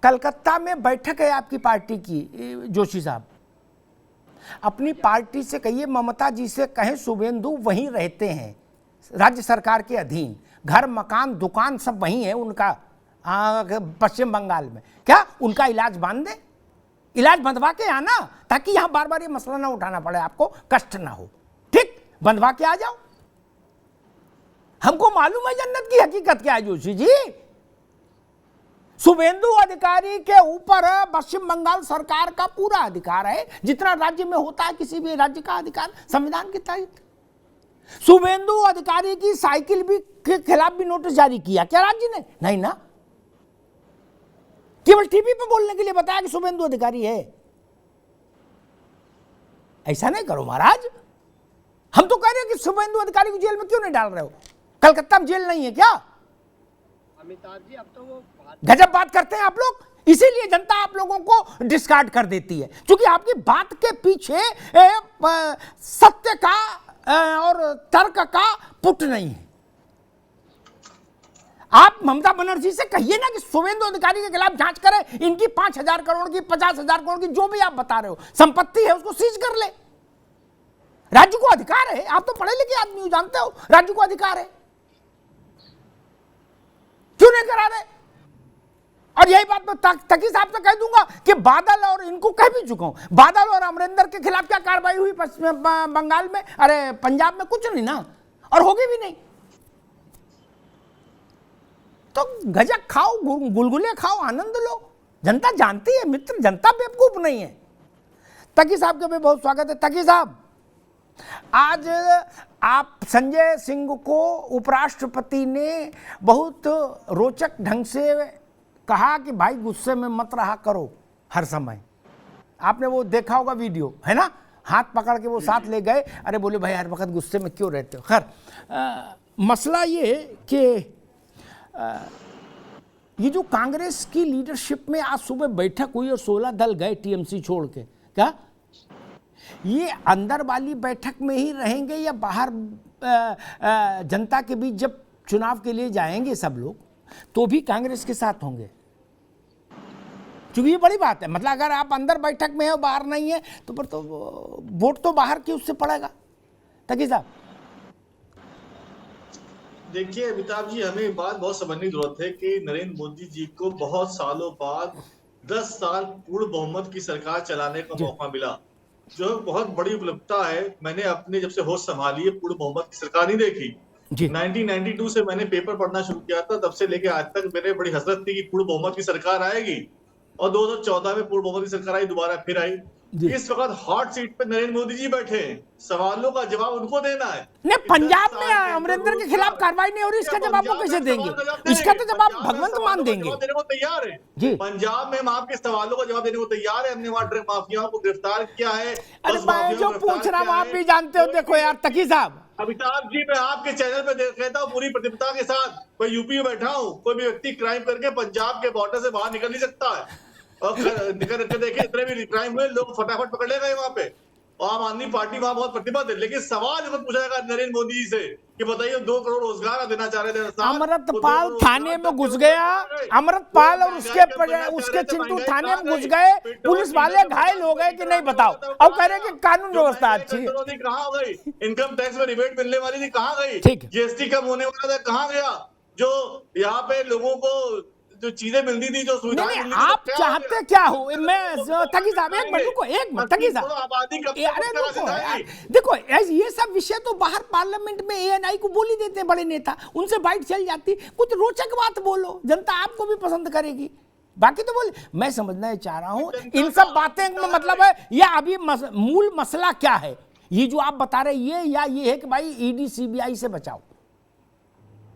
कलकत्ता में बैठक है आपकी पार्टी की, जोशी साहब, अपनी पार्टी से कहिए, ममता जी से कहें, शुभेंदु वहीं रहते हैं राज्य सरकार के अधीन, घर मकान दुकान सब वहीं है उनका पश्चिम बंगाल में, क्या उनका इलाज बांध दे, इलाज बंधवा के आना, ताकि यहां बार बार ये मसला ना उठाना पड़े, आपको कष्ट ना हो, ठीक, बंधवा के आ जाओ। हमको मालूम है जन्नत की हकीकत क्या है जोशी जी। शुभेंदु अधिकारी के ऊपर पश्चिम बंगाल सरकार का पूरा अधिकार है, जितना राज्य में होता है किसी भी राज्य का अधिकार संविधान के तहत। शुभेंदु अधिकारी की साइकिल भी के खिलाफ भी नोटिस जारी किया क्या राज्य ने? नहीं ना, केवल टीवी पे बोलने के लिए बताया कि शुभेंदु अधिकारी है। ऐसा नहीं करो महाराज, हम तो कह रहे हैं कि शुभेंदु अधिकारी को जेल में क्यों नहीं डाल रहे हो? कलकत्ता में जेल नहीं है क्या? अमिताभ जी, अब तो वो गजब बात करते हैं आप लोग, इसीलिए जनता आप लोगों को डिस्कार्ड कर देती है, क्योंकि आपकी बात के पीछे सत्य का और तर्क का पुट नहीं है। आप ममता बनर्जी से कहिए ना कि शुभेंदु अधिकारी के खिलाफ जांच करें, इनकी 5,000 करोड़ की, 50,000 करोड़ की, जो भी आप बता रहे हो संपत्ति है, उसको सीज कर ले। राज्य को अधिकार है, आप तो पढ़े लिखे आदमी हो, जानते हो राज्य को अधिकार है, क्यों नहीं करा रहे? और यही बात मैं तकी साहब से कह दूंगा कि बादल, और इनको कह भी चुका हूं, बादल और अमरिंदर के खिलाफ क्या कार्रवाई हुई पश्चिम बंगाल में, अरे पंजाब में? कुछ नहीं ना, और होगी भी नहीं। तो गजक खाओ, गुलगुले खाओ, आनंद लो, जनता जानती है मित्र, जनता बेवकूफ नहीं है। तकी साहब का भी बहुत स्वागत है। तकी साहब, आज आप संजय सिंह को उपराष्ट्रपति ने बहुत रोचक ढंग से कहा कि भाई गुस्से में मत रहा करो हर समय। आपने वो देखा होगा वीडियो, है ना, हाथ पकड़ के वो साथ ले गए, अरे बोले भाई हर वक्त गुस्से में क्यों रहते हो। खैर मसला ये कि ये जो कांग्रेस की लीडरशिप में आज सुबह बैठक हुई और 16 दल गए टीएमसी छोड़ के, क्या ये अंदर वाली बैठक में ही रहेंगे या बाहर जनता के बीच जब चुनाव के लिए जाएंगे सब लोग तो भी कांग्रेस के साथ होंगे? क्योंकि ये बड़ी बात है, मतलब अगर आप अंदर बैठक में हो बाहर नहीं है तो फिर तो वोट तो बाहर की उससे पड़ेगा। तकी साहब, देखिए अमिताभ जी, हमें बात बहुत समझने की जरूरत है कि नरेंद्र मोदी जी को बहुत सालों बाद 10 साल पूर्ण बहुमत की सरकार चलाने का मौका मिला, जो बहुत बड़ी उपलब्धता है। मैंने अपने जब से होश संभाली है पूर्ण बहुमत की सरकार नहीं देखी। 1992 से मैंने पेपर पढ़ना शुरू किया था, तब से लेके आज तक मेरे बड़ी हसरत थी कि पूर्ण बहुमत की सरकार आएगी, और 2014 में पूर्ण बहुमत की सरकार आई, दोबारा फिर आई। इस वक्त हॉट सीट पे नरेंद्र मोदी जी बैठे हैं, सवालों का जवाब उनको देना है। नहीं, पंजाब में अमरिंदर के खिलाफ कार्रवाई नहीं हो रही, इसका जवाब वो कैसे देंगे? इसका तो जवाब भगवंत मान देंगे। देने को तैयार है जी, पंजाब में हम आपके सवालों का जवाब देने को तैयार है। हमने वहां ड्रग माफियाओं को गिरफ्तार किया है। अरे मैं जो पूछ रहा हूँ आप भी जानते हो। देखो यार तकी साहब, अमिताभ जी, मैं आपके चैनल पे देख रहता हूँ पूरी प्रतिबद्धता के साथ, मैं यूपी में बैठा हूँ, कोई भी व्यक्ति क्राइम करके पंजाब के बॉर्डर से बाहर निकल नहीं सकता है, और निकल के देखिए इतने भी क्राइम हुए लोग फटाफट पकड़ ले गए वहां पे, और आम आदमी पार्टी वहां बहुत प्रतिबद्ध है। लेकिन सवाल जब पूछा जाएगा नरेंद्र मोदी जी से कि बताइए 2 करोड़ रोजगार देना चाह रहे थे, अमृतपाल थाने में घुस गया, अमृतपाल और उसके चिंटू थाने में घुस गए, पुलिस वाले घायल हो गए कि नहीं बताओ, अब कह रहे कि कानून व्यवस्था अच्छी है। कहाँ हो गई? इनकम टैक्स में रिबेट मिलने वाली थी, कहाँ गई? जीएसटी कम होने वाला था, कहाँ गया? जो यहाँ पे लोगों को जो चीजें मिलती थी, जो सुविधाएं, आप चाहते क्या हो? मैं तकी साहब एक मिनट तकी साहब, अरे रुको यार, देखो ये सब विषय तो बाहर पार्लियामेंट में एएनआई को बोली देते हैं बड़े नेता, उनसे बाइट चल जाती, कुछ रोचक बात बोलो, जनता आपको भी पसंद करेगी। बाकी तो बोले, मैं समझना चाह रहा हूं इन सब बातें में मतलब है या अभी मूल मसला क्या है? ये जो आप बता रहे ये है कि भाई ईडी सीबीआई से बचाओ,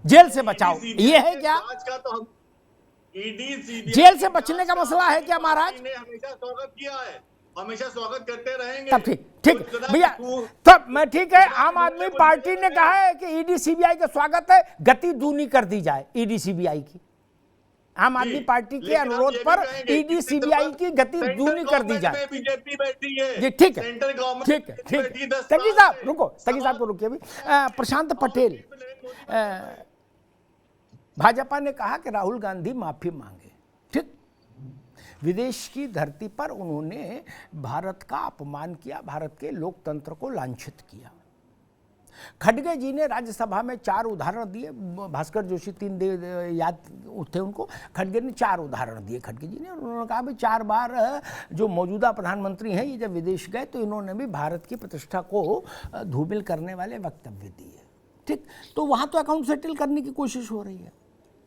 जेल से बचाओ, ये है क्या? जेल से बचने का मसला है क्या महाराज? ने हमेशा स्वागत किया है, हमेशा स्वागत करते रहेंगे। तब ठीक भैया, तब मैं ठीक है। आम आदमी पार्टी ने कहा है कि ईडी सीबीआई का स्वागत है, गति दूनी कर दी जाए ईडी सीबीआई की। आम आदमी पार्टी के अनुरोध पर ईडी सीबीआई की गति दूनी कर दी जाए। बीजेपी बैठी है जी, ठीक है, ठीक है, ठीक। तकी साहब रुको, तकी साहब को रुकिए अभी। प्रशांत पटेल, भाजपा ने कहा कि राहुल गांधी माफी मांगे, ठीक, विदेश की धरती पर उन्होंने भारत का अपमान किया, भारत के लोकतंत्र को लांछित किया। खड़गे जी ने राज्यसभा में 4 उदाहरण दिए, भास्कर जोशी 3 याद थे उनको, खड़गे ने 4 उदाहरण दिए खड़गे जी ने। उन्होंने कहा भाई 4 बार जो मौजूदा प्रधानमंत्री हैं ये जब विदेश गए तो इन्होंने भी भारत की प्रतिष्ठा को धूमिल करने वाले वक्तव्य दिए। ठीक, तो वहाँ तो अकाउंट सेटल करने की कोशिश हो रही है।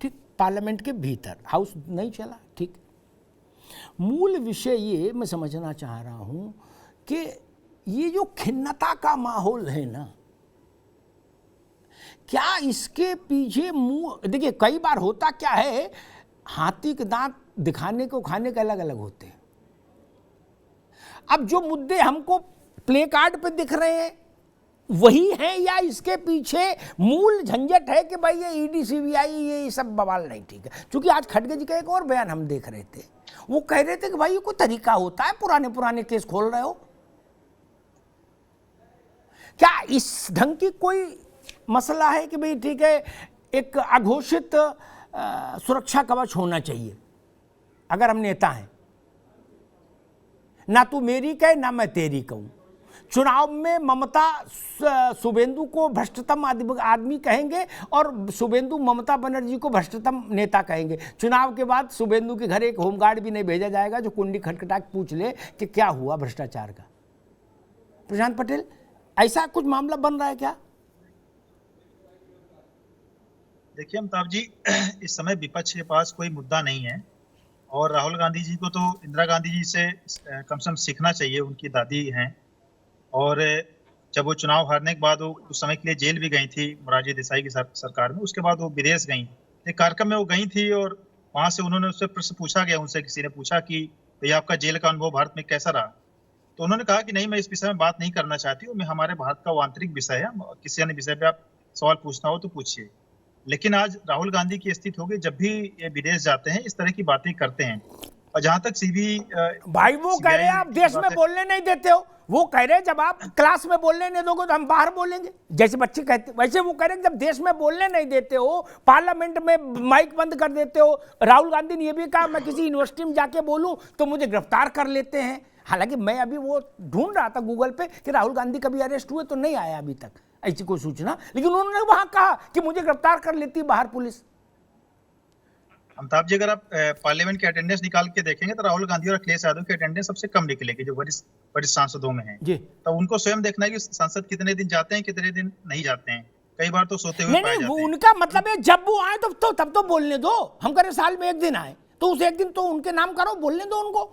ठीक, पार्लियामेंट के भीतर, हाउस नहीं चला। ठीक, मूल विषय ये मैं समझना चाह रहा हूँ कि ये जो खिन्नता का माहौल है ना, क्या इसके पीछे मुंह, देखिए कई बार होता क्या है, हाथी के दांत दिखाने को खाने के अलग अलग होते हैं। अब जो मुद्दे हमको प्ले कार्ड पे दिख रहे हैं वही हैं, या इसके पीछे मूल झंझट है कि भाई ये ईडी सीबीआई ये सब बवाल नहीं ठीक है। क्योंकि आज खड़गे जी का एक और बयान हम देख रहे थे, वो कह रहे थे कि भाई ये कोई तरीका होता है, पुराने केस खोल रहे हो क्या? इस ढंग की कोई मसला है कि भाई ठीक है एक अघोषित सुरक्षा कवच होना चाहिए अगर हम नेता हैं, ना तू मेरी कहे ना मैं तेरी कहूं। चुनाव में ममता शुभेंदु को भ्रष्टतम आदमी कहेंगे और शुभेंदु ममता बनर्जी को भ्रष्टतम नेता कहेंगे। चुनाव के बाद शुभेंदु के घर एक होमगार्ड भी नहीं भेजा जाएगा जो कुंडी खटखटा के पूछ ले कि क्या हुआ भ्रष्टाचार का। प्रशांत पटेल, ऐसा कुछ मामला बन रहा है क्या? देखिए अमिताभ जी, इस समय विपक्ष के पास कोई मुद्दा नहीं है और राहुल गांधी जी को तो इंदिरा गांधी जी से कम से कम सीखना चाहिए, उनकी दादी हैं। और जब वो चुनाव हारने के बाद वो उस समय के लिए जेल भी गई थी मोरारजी देसाई की सरकार में, उसके बाद वो विदेश गई, एक कार्यक्रम में वो गई थी और वहां से उन्होंने उससे प्रश्न पूछा गया, उनसे किसी ने पूछा कि भैया आपका जेल का अनुभव भारत में कैसा रहा, तो उन्होंने कहा कि नहीं मैं इस विषय में बात नहीं करना चाहती हूँ, मैं हमारे भारत का वो आंतरिक विषय है, किसी अन्य विषय पे आप सवाल पूछना हो तो पूछिए। लेकिन आज राहुल गांधी की स्थिति हो गई, जब भी ये विदेश जाते हैं इस तरह की बातें करते हैं। और जहां तक भाई वो कह रहे हैं आप देश में बोलने नहीं देते हो, वो कह रहे हैं जब आप क्लास में बोलने नहीं दोगे तो हम बाहर बोलेंगे, जैसे बच्चे कहते, वैसे वो कह रहे हैं जब देश में बोलने नहीं देते हो, पार्लियामेंट में माइक बंद कर देते हो। राहुल गांधी ने यह भी कहा मैं किसी यूनिवर्सिटी में जाके बोलूं तो मुझे गिरफ्तार कर लेते हैं। हालांकि मैं अभी वो ढूंढ रहा था गूगल पे कि राहुल गांधी कभी अरेस्ट हुए, तो नहीं आया अभी तक ऐसी कोई सूचना, लेकिन उन्होंने वहां कहा कि मुझे गिरफ्तार कर लेती बाहर पुलिस। अमिताभ जी, अगर आप पार्लियामेंट की अटेंडेंस निकाल के देखेंगे तो राहुल गांधी और अखिलेश यादव की अटेंडेंस सबसे कम निकलेगी जो वरिष्ठ सांसदों में है। तो उनको स्वयं देखना है कि सांसद कितने दिन जाते हैं कितने दिन नहीं जाते हैं, कई बार तो सोते हुए पाए जाते हैं। उनका मतलब है जब वो आए तो तब तो बोलने दो, हम करें साल में 1 दिन आए तो उस 1 दिन तो उनके नाम करो, बोलने दो उनको।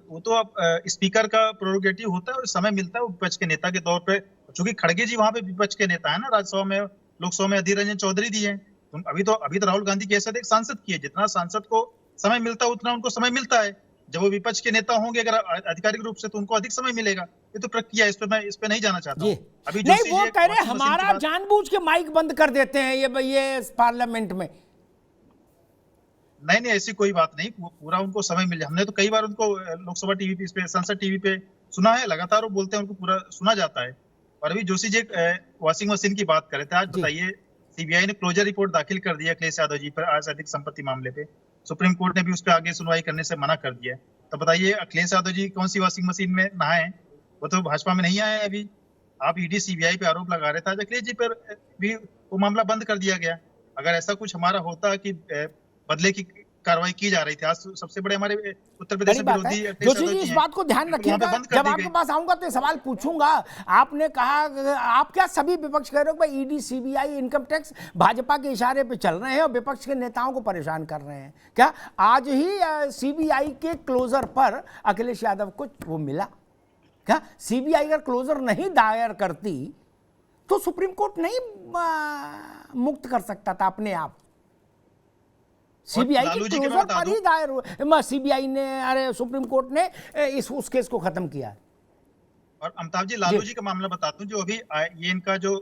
वो तो आप स्पीकर का प्रोरोगेटिव होता है और समय मिलता है विपक्ष के नेता के तौर पे, चूंकि खड़गे जी वहां पे विपक्ष के नेता है ना, राज्यसभा में लोकसभा में अधीर रंजन चौधरी दी है, अभी तो राहुल गांधी की हैसियत एक सांसद की है, जितना सांसद को समय मिलता है उतना उनको समय मिलता है। जब वो विपक्ष के नेता होंगे अगर आधिकारिक रूप से तो उनको अधिक समय मिलेगा। ये तो प्रक्रिया, इस पे नहीं जाना चाहता हूं। अभी नहीं, वो कह रहे हमारा जानबूझ के माइक बंद कर देते हैं ये पार्लियामेंट में। नहीं, ऐसी कोई बात नहीं, पूरा उनको समय मिल जाए। हमने तो कई बार उनको लोकसभा टीवी पे, संसद टीवी पे सुना है, लगातार वो बोलते हैं, उनको पूरा सुना जाता है। और अभी जोशी जी वॉशिंग मशीन की बात कर रहे थे, आज बताइए सीबीआई ने क्लोजर रिपोर्ट दाखिल कर दिया अखिलेश यादव जी पर आज अधिक संपत्ति मामले पे, सुप्रीम कोर्ट ने भी उस पर आगे सुनवाई करने से मना कर दिया। तो बताइए अखिलेश यादव जी कौन सी वॉशिंग मशीन में नहाए, वो तो भाजपा में नहीं आए अभी। आप ईडी सीबीआई पे आरोप लगा रहे थे, आज अखिलेश जी पर भी वो मामला बंद कर दिया गया। अगर ऐसा कुछ हमारा होता कि बदले की कार्रवाई की जा रही थी, आज सबसे बड़े हमारे उत्तर प्रदेश विरोधी जोशी जी इस बात को ध्यान रखिएगा, जब आपके पास आऊंगा तो सवाल पूछूंगा। आपने कहा आप क्या सभी विपक्ष कह रहे हो भाई ED CBI income tax Bhajpa के इशारे पे चल रहे हैं और विपक्ष के नेताओं को परेशान कर रहे हैं? क्या आज ही सीबीआई के क्लोजर पर अखिलेश यादव को वो मिला? क्या सीबीआई अगर क्लोजर नहीं दायर करती तो सुप्रीम कोर्ट नहीं मुक्त कर सकता था अपने आप? सीबीआई के क्लोजर पर ही दायर हुआ, सीबीआई ने, अरे सुप्रीम कोर्ट ने उस केस को खत्म किया। और अमिताभ जी, लालू जी का मामला बताता हूँ, जो अभी ये इनका जो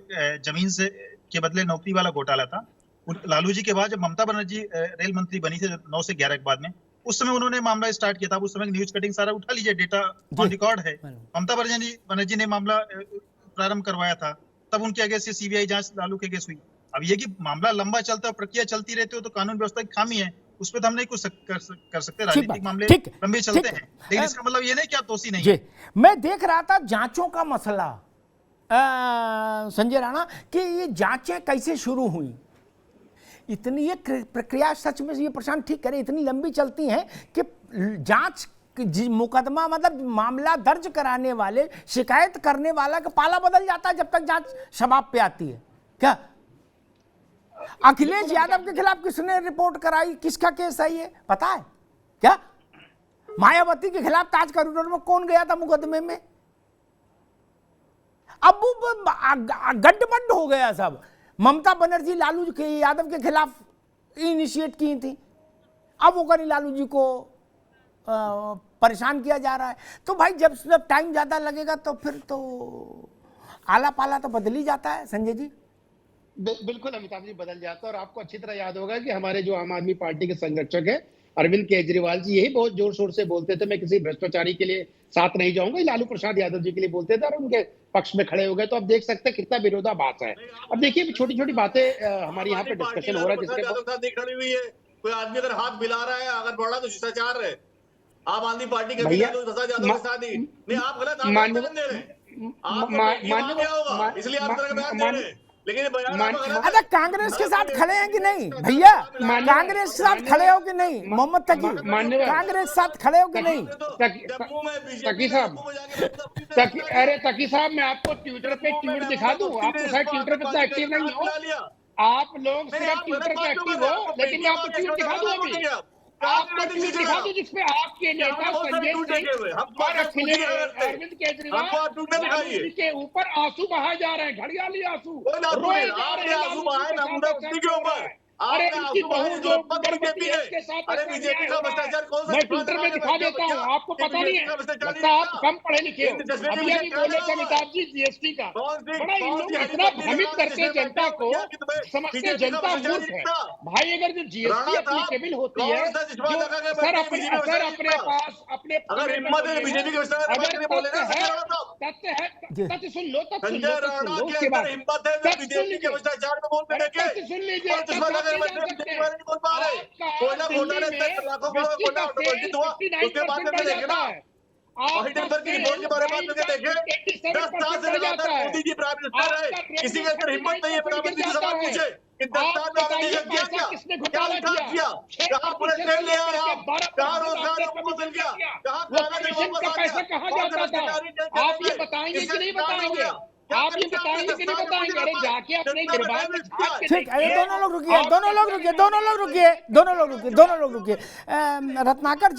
जमीन से के बदले नौकरी वाला घोटाला था, लालू जी के बाद जब ममता बनर्जी रेल मंत्री बनी थी 9 से 11 के बाद में, उस समय उन्होंने मामला स्टार्ट किया था। उस समय न्यूज कटिंग सारा उठा लीजिए, डेटा ऑन रिकॉर्ड है। ममता बनर्जी ने मामला प्रारंभ करवाया था, तब उनके आगे से सीबीआई जांच लालू के केस हुई। अब ये कि मामला लंबा चलता है, प्रक्रिया चलती रहती है, तो कानून व्यवस्था की खामी है। उस पर तो हम नहीं कुछ कर सकते, ठीक राजनीतिक बात, मामले ठीक, लंबे चलते ठीक। हैं, लेकिन इसका मतलब ये नहीं कि आप दोषी नहीं जी, है। मैं देख रहा था जांचों का मसला, संजय राणा, कि ये जांचें कैसे शुरू हुई। इतनी ये प्रक्रिया सच में ये प्रशांत ठीक करे, इतनी लंबी चलती हैं कि जांच मुकदमा मतलब मामला दर्ज कराने वाले, शिकायत करने वाला का पाला बदल जाता है जब तक जांच शबाब पे आती है। क्या अखिलेश यादव के खिलाफ किसने रिपोर्ट कराई, किसका केस है ये पता है क्या? मायावती के खिलाफ ताज कॉरिडोर में कौन गया था मुकदमे में? अब वो गड्ढ हो गया सब। ममता बनर्जी लालू के यादव के खिलाफ इनिशिएट की थी, अब वो करी लालू जी को परेशान किया जा रहा है। तो भाई जब टाइम ज्यादा लगेगा तो फिर तो आला पाला तो बदल ही जाता है। संजय जी बिल्कुल अमिताभ जी, बदल जाता है। और आपको अच्छी तरह याद होगा कि हमारे जो आम आदमी पार्टी के संरक्षक है अरविंद केजरीवाल जी, यही बहुत जोर शोर से बोलते थे मैं किसी भ्रष्टाचारी के लिए साथ नहीं जाऊंगा, लालू प्रसाद यादव जी के लिए बोलते थे और उनके पक्ष में खड़े हो गए। तो अब देख सकते हैं कितना विरोधाभास है। अब देखिए छोटी छोटी बातें हमारे यहाँ पे डिस्कशन हो रहा है जिसके कोई आदमी अगर हाथ मिला रहा है, अगर बढ़ रहा है तो शिष्टाचार है। आम आदमी पार्टी के भैया प्रसाद यादव के साथ ही नहीं, आप गलत, आप बयान दे रहे हैं, आपको क्या होगा, इसलिए आप तरह का बयान दे रहे हैं, लेकिन बयान आप गलत है। अच्छा, कांग्रेस के साथ खड़े हैं कि नहीं भैया? कांग्रेस के साथ खड़े हो कि नहीं मोहम्मद तकी? कांग्रेस के साथ खड़े हो कि नहीं? अरे तकी साहब, मैं आपको ट्विटर पे ट्वीट दिखा दूं, आप तो शायद ट्विटर पे एक्टिव नहीं हो। आप लोग सिर्फ ट्विटर पे एक्टिव हो, लेकिन मैं आपको ट्वीट दिखा दूं अभी, आपको ट्वीट दिखा दूं जिसपे आपके नेता संजय सिंह और अखिलेश अरविंद केजरीवाल के ऊपर आंसू बहाए जा रहे हैं, घड़ियाली आंसू रोए जा रहे हैं। अरे इनकी बहू जो गर्भवती है उसके साथ बीजेपी का भ्रष्टाचार कौन सा? मैं ट्विटर में दिखा देता हूँ, आपको पता नहीं है, लगता आप कम पढ़े लिखे हो। अभी अभी बोले थे अमिताभ जी जीएसटी का, बड़ा इन लोग इतना भ्रमित करते हैं जनता को, समझते जनता मूर्ख है। भाई अगर जो जीएसटी एप्लीकेबल होती है, जो सर अपने पास अपने बीजेपी के तथ्य है, तथ्य सुन लो उसके बाद तथ्य सुन लीजिए। किसी के अंदर हिम्मत नहीं है प्रधानमंत्री से सवाल पूछे कि 10 साल में आपने किसने घोटाला किया, कहाँ पूरे ट्रेन ले आए आप, कहाँ रोजगार लोगों को मिल गया, कहाँ पैसा कहाँ जाता था, आप ये बताएंगे कि नहीं बताएंगे? आप ये बताएंगे कि नहीं बताएंगे? अरे जाके अपने गिरबान में झाँक के ठीक, देखिए। दोनों लोग रुकिए रत्नाकर